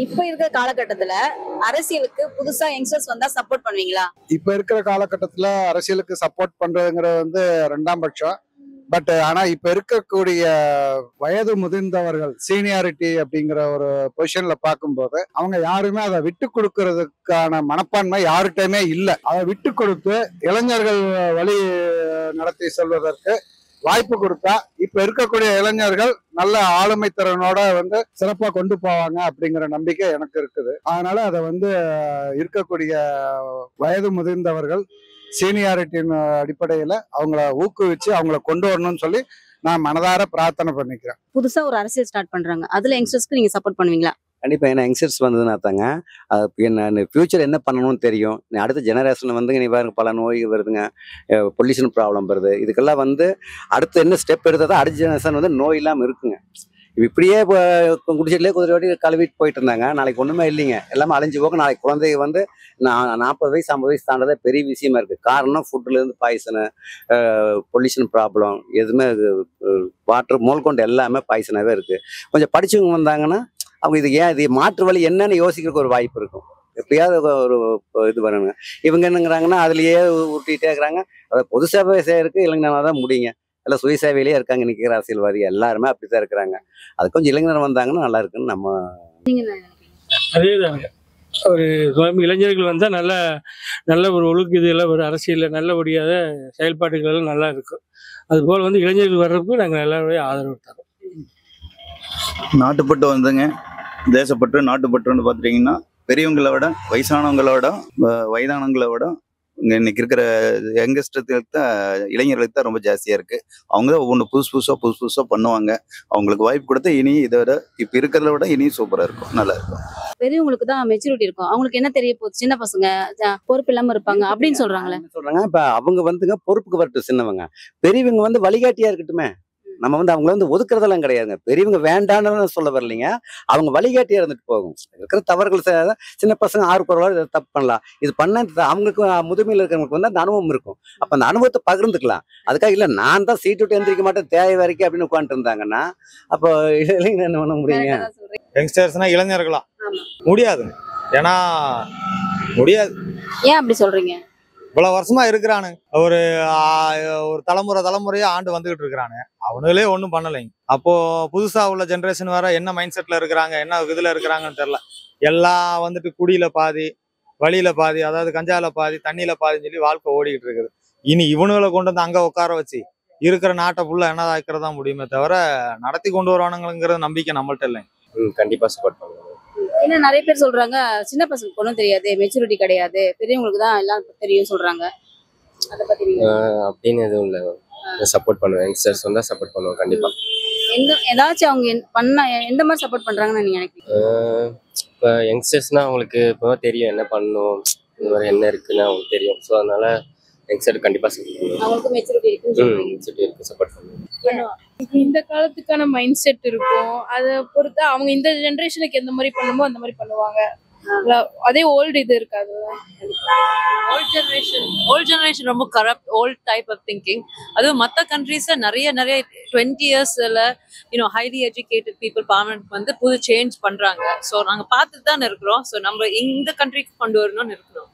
இப்ப இருக்கிற காலகட்டத்துல அரசியலுக்கு புதுசா யங்ஸ்டர்ஸ் வந்தா சப்போர்ட் பண்ணுவீங்களா? இப்ப இருக்கிற காலகட்டத்துல அரசியலுக்கு சப்போர்ட் பண்றதுங்கிறது ரெண்டாம் பட்சம். பட் ஆனா இப்ப இருக்கக்கூடிய வயது முதிர்ந்தவர்கள் சீனியாரிட்டி அப்படிங்கிற ஒரு பொசிஷன்ல பார்க்கும்போது அவங்க யாருமே அதை விட்டு கொடுக்கறதுக்கான மனப்பான்மை யார்கிட்டயுமே இல்லை. அதை விட்டு கொடுத்து இளைஞர்கள் வழி நடத்தி செல்வதற்கு வாய்ப்பு கொடுத்தா இப்ப இருக்கக்கூடிய இளைஞர்கள் நல்ல ஆளுமை திறனோட சிறப்பா கொண்டு போவாங்க அப்படிங்கிற நம்பிக்கை எனக்கு இருக்குது. அதனால அதை இருக்கக்கூடிய வயது முதிர்ந்தவர்கள் சீனியாரிட்டியின் அடிப்படையில அவங்கள ஊக்குவிச்சு அவங்கள கொண்டு வரணும்னு சொல்லி நான் மனதார பிரார்த்தனை பண்ணிக்கிறேன். புதுசா ஒரு அரசியல் ஸ்டார்ட் பண்றாங்க, அதுல யங்ஸ்டர்ஸ்க்கு நீங்க சப்போர்ட் பண்ணுவீங்களா? கண்டிப்பா. ஏன்னா யங்ஸ்டர்ஸ் வந்ததுன்னா தாங்க என்ன ஃபியூச்சர் என்ன பண்ணணும்னு தெரியும். அடுத்த ஜெனரேஷன் நீ பாருங்க, பல நோய் வருதுங்க, பொல்யூஷன் ப்ராப்ளம் வருது. இதுக்கெல்லாம் அடுத்து என்ன ஸ்டெப் எடுத்தால் அடுத்த ஜெனரேஷன் நோய் இல்லாமல் இருக்குங்க. இப்படியே குடிச்சிட்டுலேயே குதிரை வாட்டி கழுவிட்டு போயிட்டு இருந்தாங்க. நாளைக்கு ஒன்றுமே இல்லைங்க, எல்லாமே அழிஞ்சு போக. நாளைக்கு குழந்தைங்க 40 வயசு 50 வயசு தாண்டதே பெரிய விஷயமா இருக்குது. காரணம் ஃபுட்டுலேருந்து பாய்சனு, பொல்யூஷன் ப்ராப்ளம், எதுவுமே வாட்டர் மோல் கொண்டு எல்லாமே பாய்சனாகவே இருக்குது. கொஞ்சம் படித்தவங்க வந்தாங்கன்னா அவங்க இது மாற்று வழி என்னன்னு யோசிக்கிறதுக்கு ஒரு வாய்ப்பு இருக்கும். எப்படியாவது ஒரு இது பண்ணணுங்க. இவங்க என்னங்கிறாங்கன்னா அதுலேயே ஊட்டிகிட்டே இருக்கிறாங்க. அதை பொது சேவை செய்யறதுக்கு இளைஞனாக தான் முடியுங்க. எல்லாம் சுய சேவையிலேயே இருக்காங்க நிற்கிற அரசியல்வாதி எல்லாருமே அப்படித்தான் இருக்கிறாங்க. அது கொஞ்சம் இளைஞர் வந்தாங்கன்னா நல்லா இருக்குன்னு நம்ம அதேதாங்க. ஒரு இளைஞர்கள் வந்தால் நல்ல ஒரு ஒழுக்கு இதில் ஒரு அரசியலில் நல்லபடியாக செயல்பாடுகள் எல்லாம் நல்லா இருக்கும். அதுபோல் இளைஞர்கள் வர்றதுக்கு நாங்கள் எல்லாருமே ஆதரவு தரோம். நாட்டுப்பட்டு தேசப்பற்று நாட்டுப்பற்றுன்னு பார்த்துட்டிங்கன்னா பெரியவங்களை விட வயதானவங்களை விட இன்னைக்கு இருக்கிற யங்கஸ்டர்களுக்கு தான் இளைஞர்களுக்கு தான் ரொம்ப ஜாஸ்தியாக இருக்குது. அவங்க தான் ஒவ்வொன்று புதுசு புதுசாக பண்ணுவாங்க. அவங்களுக்கு வாய்ப்பு கொடுத்தா இனி இதை விட இப்போ இருக்கிறத விட இனியும் சூப்பராக இருக்கும், நல்லா இருக்கும். பெரியவங்களுக்கு தான் மெச்சூரிட்டி இருக்கும், அவங்களுக்கு என்ன தெரிய போகுது, சின்ன பசங்க பொறுப்பு இல்லாம இருப்பாங்க அப்படின்னு சொல்றாங்களே. இப்ப அவங்க பொறுப்புக்கு வரட்டும். சின்னவங்க பெரியவங்க வழிகாட்டியா இருக்கட்டுமே. நம்ம அவங்கள ஒதுக்குறதெல்லாம் கிடையாதுங்க. பெரியவங்க வேண்டான்னு சொல்ல வரலைங்க, அவங்க வழிகாட்டியா இருந்துட்டு போகும். இருக்கிற தவறுகள் சின்ன பசங்க 6 குறவாக தப்பு பண்ணலாம். இது பண்ண அவங்களுக்கு முதுமையில் இருக்கிறவங்களுக்கு அந்த அனுபவம் இருக்கும். அப்ப அந்த அனுபவத்தை பகிர்ந்துக்கலாம். அதுக்காக இல்லை நான் தான் சீட்டு விட்டு எந்திரிக்க மாட்டேன் தேவை வரைக்கும் அப்படின்னு உட்காந்துட்டு இருந்தாங்கன்னா அப்போ இளைஞர் என்ன பண்ண முடியுங்க? யங்ஸ்டர்ஸ்னா இளைஞர்களா முடியாதுங்க. ஏன்னா முடியாது. ஏன் அப்படி சொல்றீங்க? இவ்வளவு வருஷமா இருக்கிறானுங்க, ஒரு தலைமுறையா ஆண்டு வந்துகிட்டு இருக்கிறானுங்க. அவனுங்களே ஒன்றும் பண்ணலைங்க. அப்போ புதுசா உள்ள ஜென்ரேஷன் வேற என்ன மைண்ட் செட்ல இருக்கிறாங்க, என்ன இதுல இருக்கிறாங்கன்னு தெரியல. எல்லாம் குடியில பாதி, வழியில பாதி, அதாவது கஞ்சால பாதி, தண்ணியில பாதின்னு சொல்லி வாழ்க்கை ஓடிக்கிட்டு இருக்குது. இனி இவனுங்களை கொண்டு அங்க உட்கார வச்சு இருக்கிற நாட்டை ஃபுல்லா என்னதாக்கிறதா முடியுமே தவிர நடத்தி கொண்டு வருவானுங்கிறது நம்பிக்கை நம்மள்ட்ட இல்லைங்க. கண்டிப்பா சப்போர்ட் பண்ணுவோம். ஏன்னா நிறைய பேர் சொல்றாங்க சின்ன பசங்களுக்கு ஒன்றும் தெரியாது, மெச்சூரிட்டி கிடையாது, பெரியவங்களுக்கு தான் எல்லாம் தெரியும் சொல்றாங்க. அதை பத்தி அப்படின்னு எதுவும் இல்லை, சப்போர்ட் பண்ணுவேன். யங்ஸ்டர்ஸ் வந்தா சப்போர்ட் பண்ணுவோம் கண்டிப்பா. ஏதாச்சும் அவங்க பண்ண எந்த மாதிரி சப்போர்ட் பண்றாங்கன்னு நீங்க நினைக்கிறீங்க? இப்போ யங்ஸ்டர்ஸ்னா அவங்களுக்கு இப்போ தெரியும் என்ன பண்ணணும், இந்த மாதிரி என்ன இருக்குன்னு அவங்களுக்கு தெரியும். ஸோ அதனால யங்ஸ்டர் கண்டிப்பா சப்போர்ட் பண்ணுவோம். அவங்களுக்கு மெச்சூரிட்டி இருக்கு, சப்போர்ட் பண்ணுவோம். இந்த காலத்துக்கான மைண்ட் செட் இருக்கும், அதை பொறுத்து அவங்க இந்த ஜென்ரேஷனுக்கு எந்த மாதிரி பண்ணுமோ அந்த மாதிரி பண்ணுவாங்க. அதே ஓல்டு இது இருக்காது. ஓல்ட் ஜெனரேஷன் ரொம்ப corrupt, old type of thinking. அதுவும் மற்ற கண்ட்ரீஸ்ல நிறைய 20 இயர்ஸ்ல ஹைலி எஜுகேட்டட் பீப்புள் பார்மெண்ட் புது சேஞ்ச் பண்றாங்க. ஸோ நாங்கள் பார்த்துட்டு தான் இருக்கிறோம். ஸோ நம்ம இந்த கண்ட்ரிக்கு கொண்டு வரணும்னு இருக்கிறோம்.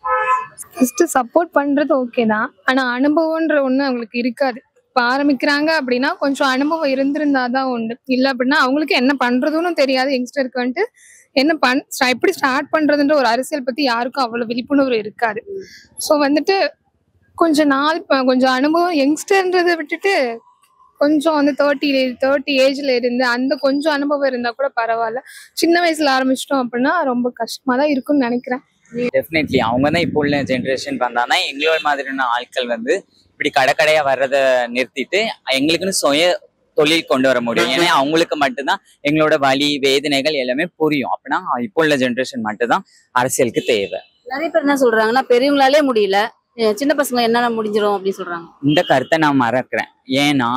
ஃபர்ஸ்ட் சப்போர்ட் பண்றது ஓகே தான், ஆனா அனுபவம்ன்ற ஒண்ணு அவங்களுக்கு இருக்காது. இப்போ ஆரம்பிக்கிறாங்க அப்படின்னா கொஞ்சம் அனுபவம் இருந்திருந்தாதான் உண்டு. இல்லை அப்படின்னா அவங்களுக்கு என்ன பண்றதுன்னு தெரியாது. யங்ஸ்டருக்கு என்ன எப்படி ஸ்டார்ட் பண்றதுன்ற ஒரு அரசியல் பத்தி யாருக்கும் அவ்வளவு விழிப்புணர்வு இருக்காது. ஸோ கொஞ்சம் அனுபவம் யங்ஸ்டர்ன்றதை விட்டுட்டு கொஞ்சம் 30 ஏஜ்ல இருந்து அந்த கொஞ்சம் அனுபவம் இருந்தா கூட பரவாயில்ல. சின்ன வயசுல ஆரம்பிச்சிட்டோம் அப்படின்னா ரொம்ப கஷ்டமா தான் இருக்கும்னு நினைக்கிறேன். டெஃபினெட்லி அவங்க தான் இப்போ உள்ள ஜென்ரேஷன் வந்தாங்கன்னா எங்களோட மாதிரியான ஆட்கள் இப்படி கடையா வர்றதை நிறுத்திட்டு எங்களுக்குன்னு சுய தொழில் கொண்டு வர முடியும். ஏன்னா அவங்களுக்கு மட்டும்தான் எங்களோட வலி வேதனைகள் எல்லாமே புரியும். அப்படின்னா இப்போ உள்ள ஜென்ரேஷன் மட்டும்தான் அரசியலுக்கு தேவை. நிறைய பேர் என்ன சொல்றாங்கன்னா பெரியவங்களாலே முடியல, சின்ன பசங்க என்னென்ன முடிஞ்சிடும் அப்படின்னு சொல்றாங்க. இந்த கருத்தை நான் மறக்கிறேன். ஏன்னா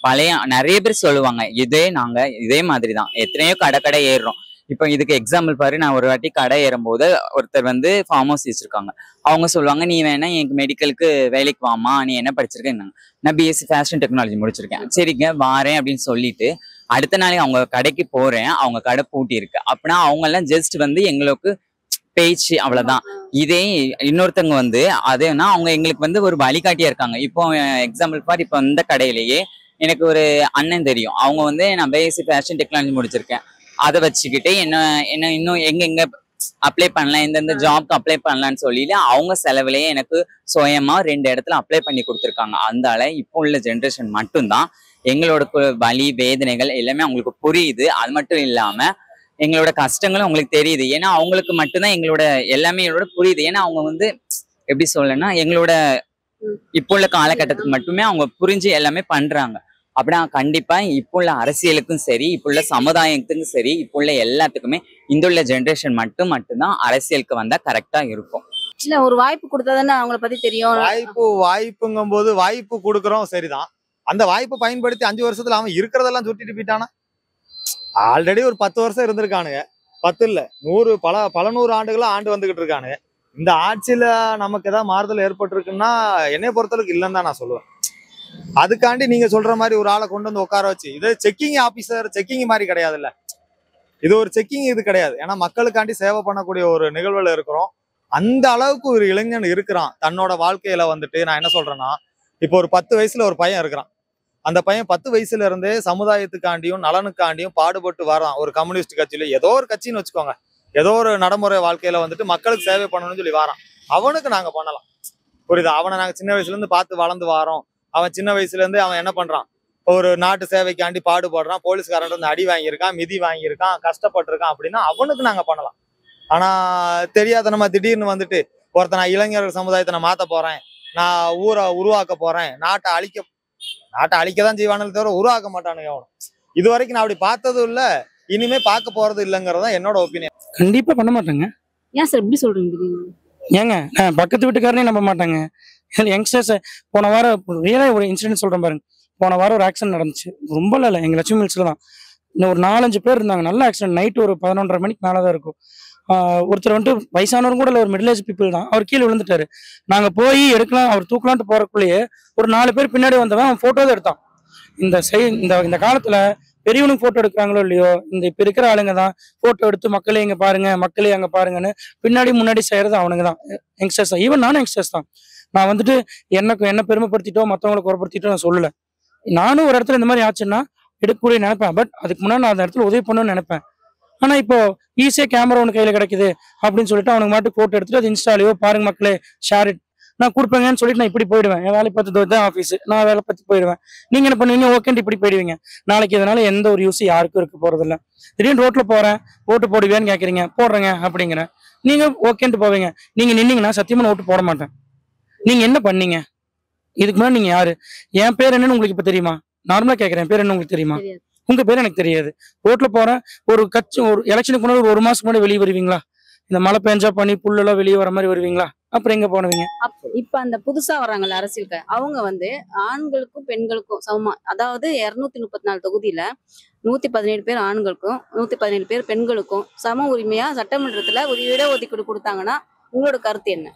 பழைய நிறைய பேர் சொல்லுவாங்க இதே மாதிரிதான் எத்தனையோ கடை ஏறுறோம். இப்போ இதுக்கு எக்ஸாம்பிள் பாரு, நான் ஒரு வாட்டி கடை ஏறும்போது ஒருத்தர் ஃபார்ம் ஹவுஸ் வச்சிருக்காங்க. அவங்க சொல்லுவாங்க, நீ வேணா எனக்கு மெடிக்கலுக்கு வேலைக்கு வாமா, நீ என்ன படிச்சிருக்கேன்? நான் பிஎஸ்சி ஃபேஷன் டெக்னாலஜி முடிச்சிருக்கேன். சரிங்க வாரேன் அப்படின்னு சொல்லிட்டு அடுத்த நாளைக்கு அவங்க கடைக்கு போறேன், அவங்க கடை பூட்டி இருக்கு அப்படின்னா அவங்க எல்லாம் ஜஸ்ட் வந்து எங்களுக்கு பேச்சு அவ்வளவுதான். இதே இன்னொருத்தவங்க வந்து அதேனா அவங்க எங்களுக்கு வந்து ஒரு வழிகாட்டியா இருக்காங்க. இப்போ எக்ஸாம்பிள் ஃபார் இப்போ இந்த கடையிலேயே எனக்கு ஒரு அண்ணன் தெரியும். அவங்க வந்து நான் பிஎஸ்சி ஃபேஷன் டெக்னாலஜி முடிச்சிருக்கேன். அதை வச்சுக்கிட்டு என்ன என்ன இன்னும் எங்க அப்ளை பண்ணலாம், எந்தெந்த ஜாப்க்கு அப்ளை பண்ணலாம்னு சொல்லிட்டு அவங்க செலவுலயே எனக்கு சுயமா 2 இடத்துல அப்ளை பண்ணி கொடுத்துருக்காங்க. அதனால இப்போ உள்ள ஜென்ரேஷன் மட்டும்தான் எங்களோட வலி வேதனைகள் எல்லாமே அவங்களுக்கு புரியுது. அது மட்டும் இல்லாம எங்களோட கஷ்டங்களும் அவங்களுக்கு தெரியுது. ஏன்னா அவங்களுக்கு மட்டும்தான் எங்களோட எல்லாமே எங்களோட புரியுது. ஏன்னா அவங்க வந்து எப்படி சொல்லணும்னா எங்களோட இப்போ உள்ள காலகட்டத்துக்கு மட்டுமே அவங்க புரிஞ்சு எல்லாமே பண்றாங்க. அப்படின்னா கண்டிப்பா இப்போ உள்ள அரசியலுக்கும் சரி, இப்போ உள்ள சமுதாயத்துக்கும் சரி, இப்போ உள்ள எல்லாத்துக்குமே இந்த உள்ள ஜென்ரேஷன் மட்டும்தான் அரசியலுக்கு வந்தா கரெக்டா இருக்கும். இல்ல ஒரு வாய்ப்பு கொடுத்தாதானே அவங்கள பத்தி தெரியும். வாய்ப்புங்கும் போது வாய்ப்பு கொடுக்குறோம் சரிதான். அந்த வாய்ப்பை பயன்படுத்தி 5 வருஷத்துல அவன் இருக்கிறதெல்லாம் சுட்டிட்டு போயிட்டானா. ஆல்ரெடி ஒரு 10 வருஷம் இருந்திருக்கானுங்க. 10 இல்ல 100 பல 100 ஆண்டுகளா ஆண்டு வந்துகிட்டு இருக்கானுங்க. இந்த ஆட்சியில நமக்கு ஏதாவது மாறுதல் ஏற்பட்டிருக்குன்னா என்னைய பொறுத்தளவுக்கு இல்லைன்னு தான் நான் சொல்லுவேன். அதுக்காண்டி நீங்க சொல்ற மாதிரி ஒரு ஆளை கொண்டு வந்து உட்கார வச்சு இது செக்கிங் ஆபீசர் செக்கிங் மாதிரி கிடையாதுல்ல. இது ஒரு செக்கிங் இது கிடையாது. ஏன்னா மக்களுக்காண்டி சேவை பண்ணக்கூடிய ஒரு நிகழ்வுல இருக்கிறோம். அந்த அளவுக்கு ஒரு இளைஞன் இருக்கிறான் தன்னோட வாழ்க்கையில வந்துட்டு. நான் என்ன சொல்றேன்னா இப்போ ஒரு 10 வயசுல ஒரு பையன் இருக்கிறான். அந்த பையன் 10 வயசுல இருந்தே சமுதாயத்துக்காண்டியும் நலனுக்காண்டியும் பாடுபட்டு வரான். ஒரு கம்யூனிஸ்ட் கட்சியில ஏதோ ஒரு கட்சின்னு வச்சுக்கோங்க, ஏதோ ஒரு நடைமுறை வாழ்க்கையில வந்துட்டு மக்களுக்கு சேவை பண்ணணும்னு சொல்லி வரான். அவனுக்கு நாங்க பண்ணலாம், புரியுதா? அவனை நாங்க சின்ன வயசுல இருந்து பார்த்து வளர்ந்து வாரோம். அவன் சின்ன வயசுல இருந்து அவன் என்ன பண்றான், ஒரு நாட்டு சேவைக்காண்டி பாடுபடுறான், போலீஸ்காரன் வந்து அடி வாங்கியிருக்கான், மிதி வாங்கியிருக்கான், கஷ்டப்பட்டிருக்கான் அப்படின்னா அவனுக்கு நாங்க பண்ணலாம். ஆனா தெரியாத நம்ம திடீர்னு வந்துட்டு ஒருத்த நான் இளைஞர்கள் சமுதாயத்தை நான் மாத்த போறேன், நான் ஊரை உருவாக்க போறேன், நாட்டை அழிக்கதான் செய்வானு தவிர உருவாக்க மாட்டானுங்க அவனும். இது வரைக்கும் நான் அப்படி பார்த்ததும் இல்ல, இனிமே பார்க்க போறது இல்லைங்கிறதா என்னோட ஒப்பீனியன். கண்டிப்பா பண்ண மாட்டாங்க. ஏன் சார் இப்படி சொல்றீங்க? ஏங்க நான் பக்கத்து வீட்டுக்காரனே நம்ப மாட்டாங்க. யங்ஸ்டர்ஸ் போன வாரம் ரியலாக ஒரு இன்சிடென்ட் சொல்றேன் பாருங்க. போன வாரம் ஒரு ஆக்சிடென்ட் நடந்துச்சு. ரொம்ப இல்லை, எங்க லட்சுமி மில்ஸ்ல தான். இன்னும் ஒரு 4-5 பேர் இருந்தாங்க. நல்ல ஆக்சிடென்ட். நைட்டு ஒரு 11:30 மணிக்கு மேலே தான் இருக்கும். ஒருத்தர் வந்துட்டு வயசானவரும் கூட இல்லை, ஒரு மிடில் ஏஜ் பீப்புள் தான். அவர் கீழே விழுந்துட்டாரு. நாங்கள் போய் எடுக்கலாம், அவர் தூக்கலான்ட்டு போறக்குள்ளேயே ஒரு 4 பேர் பின்னாடி வந்தவன் அவன் ஃபோட்டோ தான் எடுத்தான். இந்த காலத்துல பெரியவனுக்கு ஃபோட்டோ எடுக்கிறாங்களோ இல்லையோ, இந்த இப்போ இருக்கிற ஆளுங்க தான் ஃபோட்டோ எடுத்து மக்களே இங்கே பாருங்க, மக்களே அங்கே பாருங்கன்னு பின்னாடி முன்னாடி செய்யறது அவனுங்க தான், யங்ஸ்டர்ஸ் தான். ஈவன் நானும் யங்ஸ்டர்ஸ் தான். நான் வந்துட்டு என்ன பெருமைப்படுத்திட்டோ மற்றவங்களை குறைப்படுத்திட்டோ நான் சொல்லலை. நானும் ஒரு இடத்துல இந்த மாதிரி ஆச்சுன்னா எடுக்கக்கூடிய நினைப்பேன். பட் அதுக்கு முன்னாடி நான் அந்த இடத்துல உதவி பண்ணணும்னு நினைப்பேன். ஆனா இப்போ ஈஸியா கேமரா ஒன்று கையில கிடைக்குது அப்படின்னு சொல்லிட்டு அவனுக்கு மட்டும் போட்டோ எடுத்துட்டு அது இன்ஸ்டாலையோ பாருங்க மக்களே ஷேர் இட் நான் கொடுப்பேங்கன்னு சொல்லிட்டு நான் இப்படி போயிடுவேன். என் வேலை பார்த்து தான் ஆஃபீஸ், நான் வேலை பார்த்து போயிடுவேன். நீங்க என்ன பண்ணுவீங்க? ஓகேன்ட்டு இப்படி போயிடுவீங்க. நாளைக்கு இதனால எந்த ஒரு யூஸ் யாருக்கும் இருக்க போறதில்ல. திடீர்னு ரோட்ல போறேன், ஓட்டு போடுவேன்னு கேட்குறீங்க, போடுறேங்க அப்படிங்கிறேன். நீங்க ஓகேன்ட்டு போவீங்க. நீங்க நின்னீங்கன்னா சத்தியமா நான் ஓட்டு போட மாட்டேன். நீங்க என்ன பண்ணீங்க? இதுக்கு முன்னாடி நீங்க யாரு? என் பேர் என்னன்னு உங்களுக்கு இப்ப தெரியுமா? நார்மலா கேட்கறேன், என் பேர் என்ன உங்களுக்கு தெரியுமா? உங்க பேர் எனக்கு தெரியாது. ரோட்ல போறேன், ஒரு எலெக்ஷனுக்கு முன்னாடி ஒரு மாசம் முன்னாடி வெளியே வருவீங்களா? இந்த மழை பெஞ்சா பண்ணி புல்லெல்லாம் வெளியே வர மாதிரி வருவீங்களா? அப்புறம் எங்க போனவீங்க? இப்ப அந்த புதுசா வர்றாங்கல்ல அரசியலுக்கு, அவங்க வந்து ஆண்களுக்கும் பெண்களுக்கும் சமமா, அதாவது 234 தொகுதியில 117 பேர் ஆண்களுக்கும் 117 பேர் பெண்களுக்கும் சம உரிமையா சட்டமன்றத்துல ஒரு இடஒதுக்கீடு கொடுத்தாங்கன்னா உங்களோட கருத்து என்ன?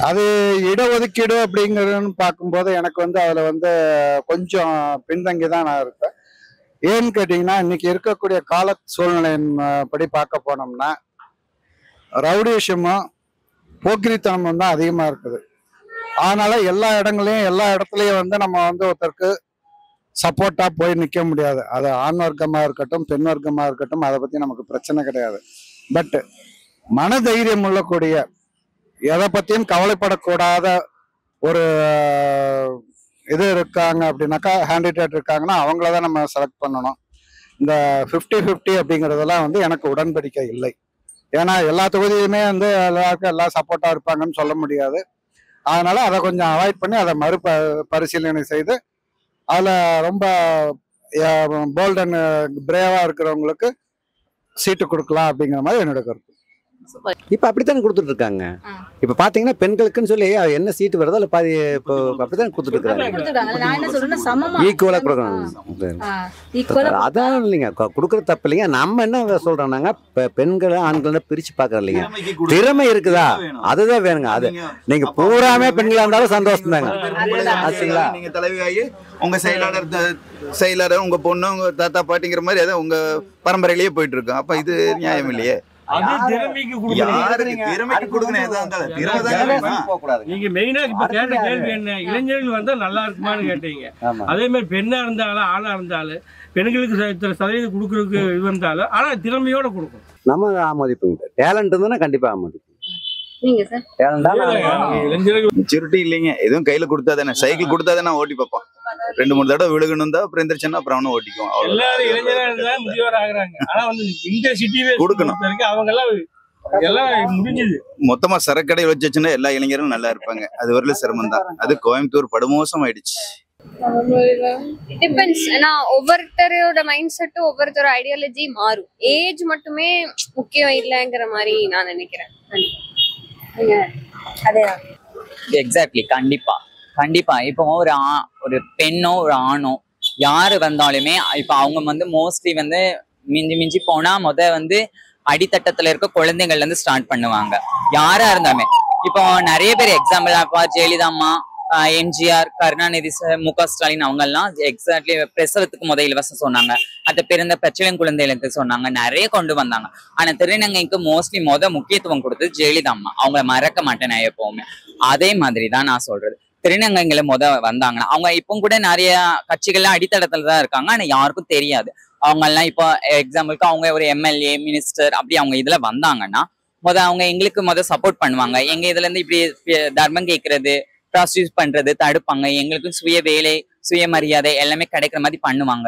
அது இடஒதுக்கீடு அப்படிங்கிறதுன்னு பார்க்கும்போது எனக்கு வந்து அதுல வந்து கொஞ்சம் பின்தங்கி தான் நான் இருப்பேன். ஏன்னு கேட்டீங்கன்னா இன்னைக்கு இருக்கக்கூடிய கால சூழ்நிலையின் படி பார்க்க போனோம்னா ரவுடிசமும் போக்கிரித்தனமும் தான் அதிகமா இருக்குது. அதனால எல்லா இடத்துலயும் வந்து நம்ம வந்து ஒருத்தருக்கு சப்போர்ட்டா போய் நிற்க முடியாது. அது ஆண் வர்க்கமா இருக்கட்டும் பெண் வர்க்கமா இருக்கட்டும், அதை பத்தி நமக்கு பிரச்சனை கிடையாது. பட் மன தைரியம் உள்ளக்கூடிய, எதை பத்தியும் கவலைப்படக்கூடாத ஒரு இது இருக்காங்க அப்படின்னாக்கா, ஹேண்டிடேட் இருக்காங்கன்னா அவங்களதான் நம்ம செலக்ட் பண்ணணும். இந்த 50-50 அப்படிங்கிறதெல்லாம் வந்து எனக்கு உடன்படிக்கை இல்லை. ஏன்னா எல்லா தொகுதியுமே வந்து எல்லாருக்கும் எல்லாம் சப்போர்ட்டா இருப்பாங்கன்னு சொல்ல முடியாது. அதனால அதை கொஞ்சம் அவாய்ட் பண்ணி அதை பரிசீலனை செய்து அதில் ரொம்ப போல்ட் அண்ட் பிரேவா இருக்கிறவங்களுக்கு சீட்டு கொடுக்கலாம் அப்படிங்கிற மாதிரி என்னோட கருத்து. இப்போ அப்படித்தானே கொடுத்துட்டு இருக்காங்க. இப்போ பார்த்தீங்கன்னா பெண்களுக்குன்னு சொல்லி என்ன சீட்டு வருதோ இல்லை பாதி இப்போ அப்படித்தானே கொடுத்துட்டு இருக்காங்க. நான் என்ன சொல்றேன்னா சமமா ஈக்குவலாக கொடுக்கணும். அதான் இல்லைங்க கொடுக்குறது தப்பு இல்லைங்க. நம்ம என்ன சொல்றோம்னாங்க பெண்களை ஆண்களை பிரிச்சு பார்க்கறது இல்லைங்க. திறமை இருக்குதா அதுதான் வேணுங்க. அது நீங்க பூராமே பெண்களா இருந்தாலும் சந்தோஷம் தாங்க. நீங்க தலைவியாகி உங்க செயலாளர் உங்க பொண்ணு உங்க தாத்தா பாட்டிங்கிற மாதிரி அதான் உங்க பரம்பரையிலேயே போயிட்டு இருக்கோம். அப்ப இது நியாயம் இல்லையே. நீங்க மெயினா இப்ப கேட்ட கேள்வி என்ன, இளைஞர்கள் வந்தா நல்லா இருக்குமான்னு கேட்டீங்க. அதே மாதிரி பெண்ணா இருந்தாலும் ஆணா இருந்தாலும் பெண்களுக்கு சதவீதம் கொடுக்கறதுக்கு இது இருந்தாலும் ஆனா திறமையோட கொடுக்கும். நம்ம ஆமோதிப்புங்க. டேலண்ட் இருந்ததுன்னா கண்டிப்பா ஆமோதிப்போம். மெச்சூரிட்டி இல்லைங்க. எதுவும் கையில கொடுத்தாதானே, சைக்கிள் கொடுத்தாதானே ஓட்டி பார்ப்பான். 2-3 தடவை விழுகணும் தான், அப்புறம் எந்திரிச்சா அப்புறம் அவனும் ஓட்டிக்குவோம். எல்லாரும் இளைஞரா இருந்தா முதியோர் ஆகுறாங்க. ஆனா வந்து இந்த சிட்டிவே கொடுக்கணும். அவங்க எல்லாம் முடிஞ்சது. மொத்தமா சரக்கடை வச்சுன்னா எல்லா இளைஞரும் நல்லா இருப்பாங்க. அது வரல சிரமம் தான். அது கோயம்புத்தூர் படுமோசம் ஆயிடுச்சு. டிபெண்ட்ஸ். ஏன்னா ஒவ்வொருத்தரோட மைண்ட் செட்டு ஒவ்வொருத்தரோட ஐடியாலஜி மாறும். ஏஜ் மட்டுமே முக்கியம் இல்லைங்கிற மாதிரி நான் நினைக்கிறேன். எக்ஸாக்ட்லி. கண்டிப்பா கண்டிப்பா. இப்போ ஒரு பெண்ணோ ஒரு ஆணோ யாரு வந்தாலுமே இப்போ அவங்க வந்து மோஸ்ட்லி வந்து மிஞ்சி போனா வந்து அடித்தட்டத்துல இருக்க குழந்தைகள்ல இருந்து ஸ்டார்ட் பண்ணுவாங்க. யாரா இருந்தாலுமே இப்போ நிறைய பேர் எக்ஸாம்பிள் அப்பா ஜெயலலிதா அம்மா, எம்ஜிஆர், கருணாநிதி சார், மு க ஸ்டாலின் அவங்க எல்லாம் எக்ஸாக்ட்லி பிரசவத்துக்கு இலவசம் சொன்னாங்க. அது பிறந்த பச்சிளம் குழந்தைகளுக்கு சொன்னாங்க. நிறைய கொண்டு வந்தாங்க. ஆனா திருநங்கைக்கு மோஸ்ட்லி முக்கியத்துவம் கொடுத்தது ஜெயலலிதா அம்மா. அவங்கள மறக்க மாட்டேன் நான் எப்பவுமே. அதே மாதிரிதான் நான் சொல்றது. திருநங்கைகளை வந்தாங்கன்னா அவங்க இப்போ கூட நிறைய கட்சிகள்லாம் அடித்தளத்துல தான் இருக்காங்க. ஆனா யாருக்கும் தெரியாது. அவங்க எல்லாம் இப்போ எக்ஸாம்பிளுக்கு அவங்க ஒரு எம்எல்ஏ மினிஸ்டர் அப்படி அவங்க இதுல வந்தாங்கன்னா அவங்க எங்களுக்கு சப்போர்ட் பண்ணுவாங்க. எங்க இதுல இருந்து இப்படி தர்மம் கேட்கறது, ப்ராஸ்டியூட் பண்றது தடுப்பாங்க. எங்களுக்கு சுய வேலை சுயமரியாதை எல்லாமே கிடைக்கிற மாதிரி பண்ணுவாங்க.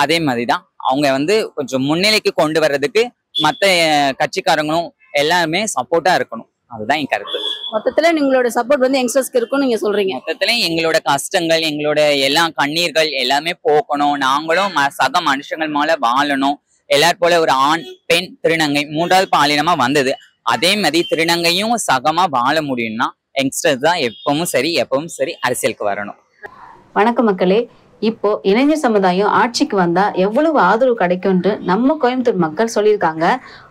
அதே மாதிரிதான் அவங்க கொஞ்சம் முன்னிலைக்கு கொண்டு வர்றதுக்கு மற்ற கட்சிக்காரங்களும் எல்லாருமே சப்போர்ட்டா இருக்கணும். அதுதான் என் கருத்து. மொத்தத்துல நீங்களோட சப்போர்ட் யங்ஸ்டர்ஸ்க்கு இருக்கும் நீங்க சொல்றீங்க. மொத்தத்துல எங்களோட கஷ்டங்கள் எங்களோட எல்லா கண்ணீர்கள் எல்லாமே போக்கணும். நாங்களும் சக மனுஷங்கள் மேல வாழணும். எல்லாரும் போல ஒரு ஆண் பெண் திருநங்கை 3வது பாலினமா வந்தது. அதே மாதிரி திருநங்கையும் சகமா வாழ முடியும்னா யங்ஸ்டர்ஸ் தான் எப்பவும் சரி அரசியலுக்கு வரணும். வணக்கம் மக்களே. இப்போ இளைஞர் சமுதாயம் ஆட்சிக்கு வந்தா எவ்வளவு ஆதரவு கிடைக்கும்னு நம்ம கோயம்புத்தூர் மக்கள் சொல்லியிருக்காங்க.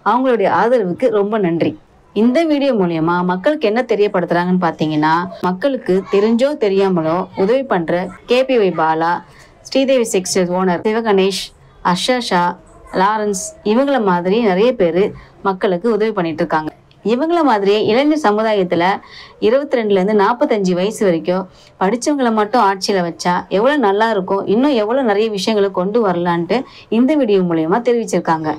அவங்களுடைய ஆதரவுக்கு ரொம்ப நன்றி. இந்த வீடியோ மூலியமா மக்களுக்கு என்ன தெரியப்படுத்துறாங்கன்னு பாத்தீங்கன்னா, மக்களுக்கு தெரிஞ்சோ தெரியாமலோ உதவி பண்ற KPY Bala, Sridevi textiles owner Sivaganesh, Asha, Lawrence இவங்கள மாதிரி நிறைய பேர் மக்களுக்கு உதவி பண்ணிட்டு இருக்காங்க. இவங்கள மாதிரியே இளைஞர் சமுதாயத்துல 22ல இருந்து 45 வயசு வரைக்கும் படிச்சவங்களை மட்டும் ஆட்சியில வச்சா எவ்வளவு நல்லா இருக்கும், இன்னும் எவ்வளவு நிறைய விஷயங்களை கொண்டு வரலான்ட்டு இந்த வீடியோ மூலமா தெரிவிச்சிருக்காங்க.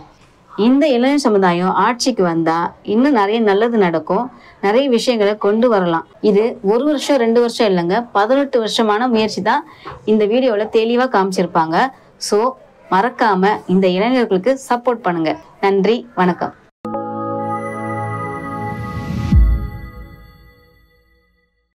இந்த இளைஞர் சமுதாயம் ஆட்சிக்கு வந்தா இன்னும் நிறைய நல்லது நடக்கும், நிறைய விஷயங்களை கொண்டு வரலாம். இது 1 வருஷம் 2 வருஷம் இல்லைங்க, 18 வருஷமான முயற்சி தான் இந்த வீடியோல தெளிவா காமிச்சிருப்பாங்க. ஸோ மறக்காம இந்த இளைஞர்களுக்கு சப்போர்ட் பண்ணுங்க. நன்றி, வணக்கம்.